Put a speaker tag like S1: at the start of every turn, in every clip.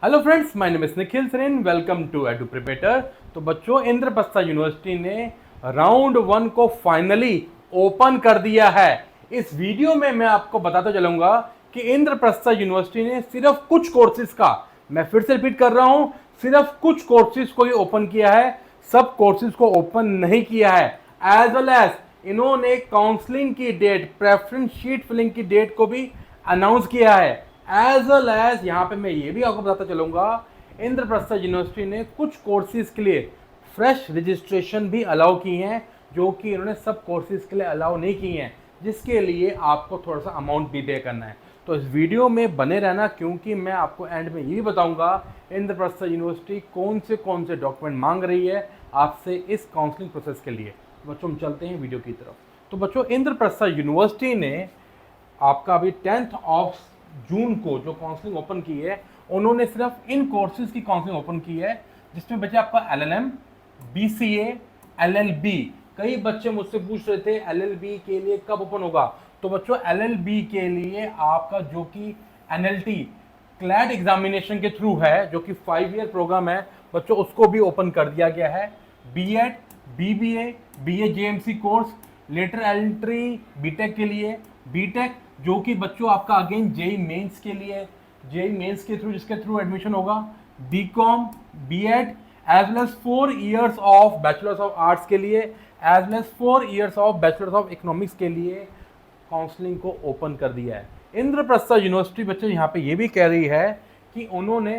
S1: Hello friends, my name is Nikhil Sareen. Welcome to Edu Preparator. तो बच्चों, Indraprastha university ने round 1 को फाइनली ओपन कर दिया है। इस वीडियो में मैं आपको बताता चलूंगा कि इंद्रप्रस्थ यूनिवर्सिटी ने सिर्फ कुछ कोर्सेज का, मैं फिर से रिपीट कर रहा हूं, सिर्फ कुछ कोर्सेज को ही ओपन किया है, सब कोर्सेज को ओपन नहीं किया है। एज वेल एज इन्होंने काउंसलिंग की डेट, प्रेफरेंस शीट फिलिंग की डेट को भी अनाउंस किया है। एज वेल एज यहाँ पे मैं ये भी आपको बताता चलूंगा, इंद्रप्रस्थ यूनिवर्सिटी ने कुछ कोर्सेज के लिए फ्रेश रजिस्ट्रेशन भी अलाउ की हैं, जो कि इन्होंने सब कोर्सेज के लिए अलाउ नहीं की हैं, जिसके लिए आपको थोड़ा सा अमाउंट भी पे करना है। तो इस वीडियो में बने रहना, क्योंकि मैं आपको एंड में ये भी बताऊंगा इंद्रप्रस्थ यूनिवर्सिटी कौन से डॉक्यूमेंट मांग रही है आपसे इस काउंसलिंग प्रोसेस के लिए। बच्चों, हम चलते हैं वीडियो की तरफ। तो बच्चों, इंद्रप्रस्थ यूनिवर्सिटी ने आपका अभी 10 ऑफ जून को जो काउंसलिंग ओपन की है, उन्होंने सिर्फ इन कोर्सेज की काउंसलिंग ओपन की है जिसमें बच्चे आपका LLM, BCA, LLB। कई बच्चे मुझसे पूछ रहे थे LLB के लिए कब ओपन होगा। तो बच्चों, LLB के लिए आपका जो कि NLT क्लैट एग्जामिनेशन के थ्रू है, जो कि 5 ईयर प्रोग्राम है बच्चों, उसको भी ओपन कर दिया गया है। BEd, BBA, BA JMC course, lateral entry BTech के लिए, बीटेक जो कि बच्चों आपका अगेन जेई मेंस के लिए, जेई मेंस के थ्रू, जिसके थ्रू एडमिशन होगा, BCom, BEd, as well as 4 years of bachelors of arts के लिए, as well as 4 years of bachelors of economics के लिए काउंसलिंग को ओपन कर दिया है। इंद्रप्रस्थ यूनिवर्सिटी बच्चे यहाँ पे ये भी कह रही है कि उन्होंने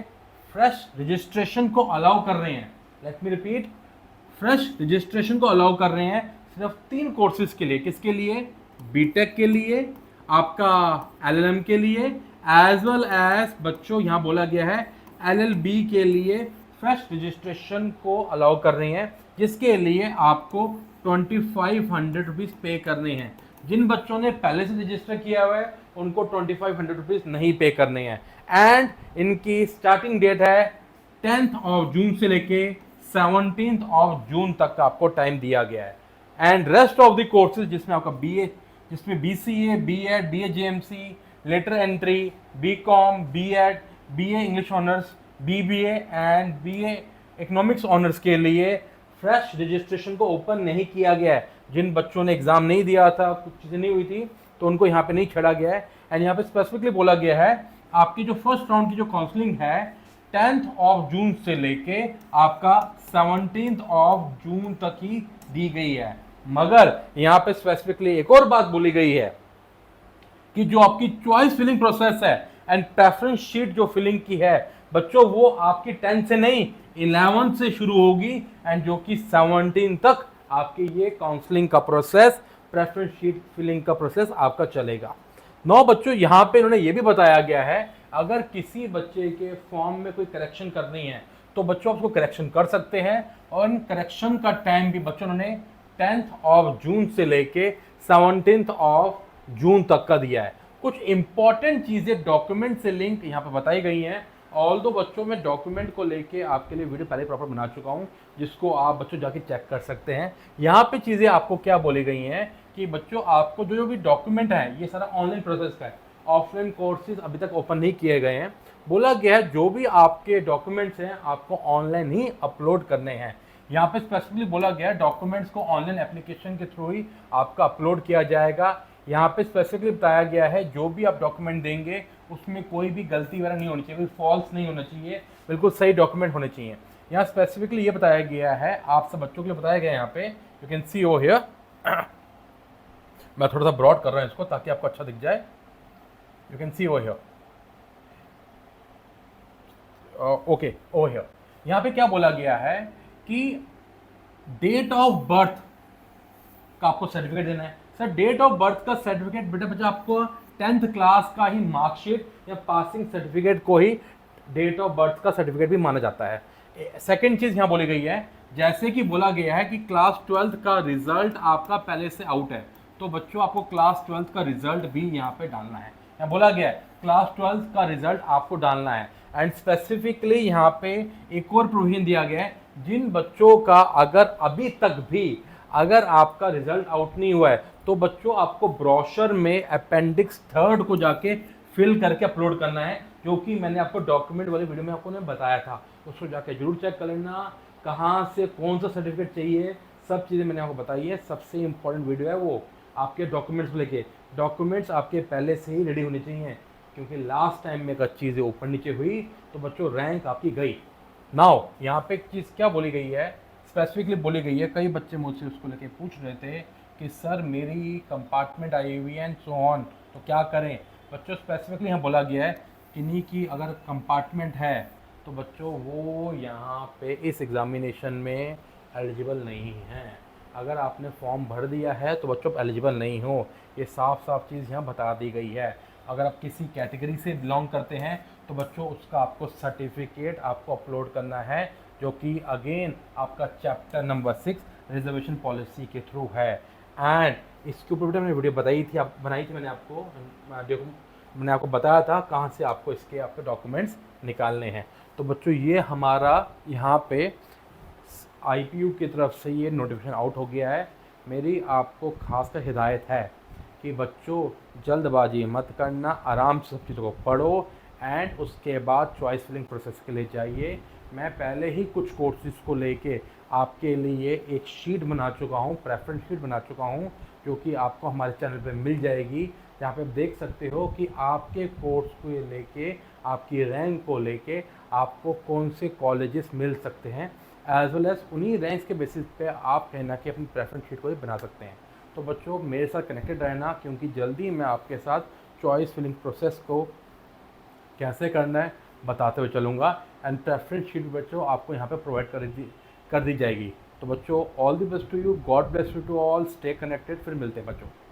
S1: फ्रेश रजिस्ट्रेशन को अलाउ कर रहे हैं। Let me repeat, fresh registration को अलाउ कर रहे हैं सिर्फ 3 कोर्सेज के लिए। किसके लिए? बीटेक के लिए, आपका LLM के लिए, एज वेल एज बच्चों यहाँ बोला गया है LLB के लिए फ्रेश रजिस्ट्रेशन को अलाउ कर रही हैं, जिसके लिए आपको 2500 रुपीज़ पे करने हैं। जिन बच्चों ने पहले से रजिस्टर किया हुआ है उनको 2500 रुपीज़ नहीं पे करने हैं। एंड इनकी स्टार्टिंग डेट है 10 ऑफ जून से लेके 17 ऑफ जून तक का आपको टाइम दिया गया है। And rest of the courses जिसमें आपका BA, जिसमें BCA, BEd, BA JMC, lateral entry, BCom, BEd, BA English honours, BBA and BA economics honours के लिए फ्रेश रजिस्ट्रेशन को ओपन नहीं किया गया है। जिन बच्चों ने एग्जाम नहीं दिया था, कुछ चीज़ें नहीं हुई थी, तो उनको यहाँ पे नहीं छेड़ा गया है। एंड यहाँ पे स्पेसिफिकली बोला गया है आपकी जो फर्स्ट राउंड की जो काउंसलिंग है 10 ऑफ जून से लेके आपका 17 ऑफ जून तक ही दी गई है। मगर यहां पे स्पेसिफिकली एक और बात बोली गई है कि जो आपकी चॉइस फिलिंग प्रोसेस है एंड प्रेफरेंस शीट जो फिलिंग की है बच्चों, वो आपकी 10 से नहीं 11 से शुरू होगी, एंड जो कि 17 तक आपकी ये काउंसलिंग का प्रोसेस, प्रेफरेंस शीट फिलिंग का प्रोसेस आपका चलेगा। नौ बच्चों, यहाँ पे इन्होंने ये भी बताया गया है अगर किसी बच्चे के फॉर्म में कोई करेक्शन करनी है तो बच्चों उसको करेक्शन कर सकते हैं, और इन करेक्शन का टाइम भी बच्चों ने 10 ऑफ जून से लेके 17 ऑफ जून तक का दिया है। कुछ इंपॉर्टेंट चीजें डॉक्यूमेंट से लिंक यहाँ पे बताई गई हैं। ऑल्दो बच्चों में डॉक्यूमेंट को लेके आपके लिए वीडियो पहले प्रॉपर बना चुका हूँ, जिसको आप बच्चों जाके चेक कर सकते हैं। यहाँ पे चीजें आपको क्या बोली गई हैं कि बच्चों आपको जो भी डॉक्यूमेंट है ये सारा ऑनलाइन प्रोसेस का है, ऑफलाइन कोर्सेज अभी तक ओपन नहीं किए गए हैं। बोला गया है जो भी आपके डॉक्यूमेंट्स हैं आपको ऑनलाइन ही अपलोड करने हैं। यहाँ पे स्पेसिफिकली बोला गया डॉक्यूमेंट्स को ऑनलाइन एप्लीकेशन के थ्रू ही आपका अपलोड किया जाएगा। यहाँ पे स्पेसिफिकली बताया गया है जो भी आप डॉक्यूमेंट देंगे उसमें कोई भी गलती वगैरह नहीं होनी चाहिए, कोई फॉल्स नहीं होना चाहिए, बिल्कुल सही डॉक्यूमेंट होने चाहिए। यहाँ स्पेसिफिकली ये बताया गया है, आप सब बच्चों के लिए बताया गया है। यहाँ पे you can see over here, मैं थोड़ा सा ब्रॉड कर रहा हूँ इसको ताकि आपको अच्छा दिख जाए। You can see over here, okay over here. यहाँ पे क्या बोला गया है कि डेट ऑफ बर्थ का आपको सर्टिफिकेट देना है। सर, डेट ऑफ बर्थ का सर्टिफिकेट बेटा बच्चा आपको 10th क्लास का ही मार्कशीट या पासिंग सर्टिफिकेट को ही डेट ऑफ बर्थ का सर्टिफिकेट भी माना जाता है। सेकंड चीज यहां बोली गई है, जैसे कि बोला गया है कि क्लास 12th का रिजल्ट आपका पहले से आउट है, तो बच्चों आपको क्लास 12th का रिजल्ट भी यहाँ पे डालना है। यहाँ बोला गया है क्लास 12th का रिजल्ट आपको डालना है। एंड स्पेसिफिकली यहाँ पे एक और प्रोविजन दिया गया है, जिन बच्चों का अगर अभी तक भी अगर आपका रिजल्ट आउट नहीं हुआ है तो बच्चों आपको ब्रोशर में अपेंडिक्स 3 को जाके फिल करके अपलोड करना है, जो कि मैंने आपको डॉक्यूमेंट वाली वीडियो में आपको ने बताया था, उसको जाके जरूर चेक कर लेना। कहाँ से कौन सा सर्टिफिकेट चाहिए, सब चीज़ें मैंने आपको बताई है। सबसे इंपॉर्टेंट वीडियो है वो, आपके डॉक्यूमेंट्स को लेके। डॉक्यूमेंट्स आपके पहले से ही रेडी होने चाहिए, क्योंकि लास्ट टाइम में अगर चीज़ें ऊपर नीचे हुई तो बच्चों रैंक आपकी गई। नाउ यहाँ पे एक चीज़ क्या बोली गई है, स्पेसिफिकली बोली गई है, कई बच्चे मुझसे उसको लेके पूछ रहे थे कि सर मेरी कंपार्टमेंट आई हुई है एंड सो ऑन, तो क्या करें। बच्चों स्पेसिफिकली यहाँ बोला गया है कि नहीं कि अगर कंपार्टमेंट है तो बच्चों वो यहाँ पे इस एग्ज़ामिनेशन में एलिजिबल नहीं है। अगर आपने फॉर्म भर दिया है तो बच्चों एलिजिबल नहीं हो, ये साफ साफ चीज़ यहाँ बता दी गई है। अगर आप किसी कैटेगरी से बिलोंग करते हैं तो बच्चों उसका आपको सर्टिफिकेट आपको अपलोड करना है, जो कि अगेन आपका चैप्टर नंबर 6 रिजर्वेशन पॉलिसी के थ्रू है। एंड इसके ऊपर मैंने वीडियो बनाई थी मैंने आपको, मैंने आपको बताया था कहाँ से आपको इसके आपके डॉक्यूमेंट्स निकालने हैं। तो बच्चों ये हमारा यहाँ पे आईपीयू की तरफ से ये नोटिफिकेशन आउट हो गया है। मेरी आपको खासकर हिदायत है कि बच्चों जल्दबाजी मत करना, आराम से सब चीज़ों को पढ़ो एंड उसके बाद चॉइस फिलिंग प्रोसेस के लिए जाइए। मैं पहले ही कुछ कोर्सेज को लेके आपके लिए एक शीट बना चुका हूँ, प्रेफरेंस शीट बना चुका हूँ, जो कि आपको हमारे चैनल पे मिल जाएगी, जहाँ पे आप देख सकते हो कि आपके कोर्स को लेके, आपकी रैंक को लेके आपको कौन से कॉलेजेस मिल सकते हैं, एज वेल एज उन्हीं रैंक्स के बेसिस पे आप कहना कि अपनी प्रेफरेंस शीट को भी बना सकते हैं। तो बच्चों मेरे साथ कनेक्टेड रहना, क्योंकि जल्दी मैं आपके साथ चॉइस फिलिंग प्रोसेस को कैसे करना है बताते हुए चलूँगा। एंड प्रेफरेंस शीट बच्चों आपको यहाँ पे प्रोवाइड कर दी जाएगी। तो बच्चों all the best to you, God bless you to all, stay connected, फिर मिलते हैं बच्चों।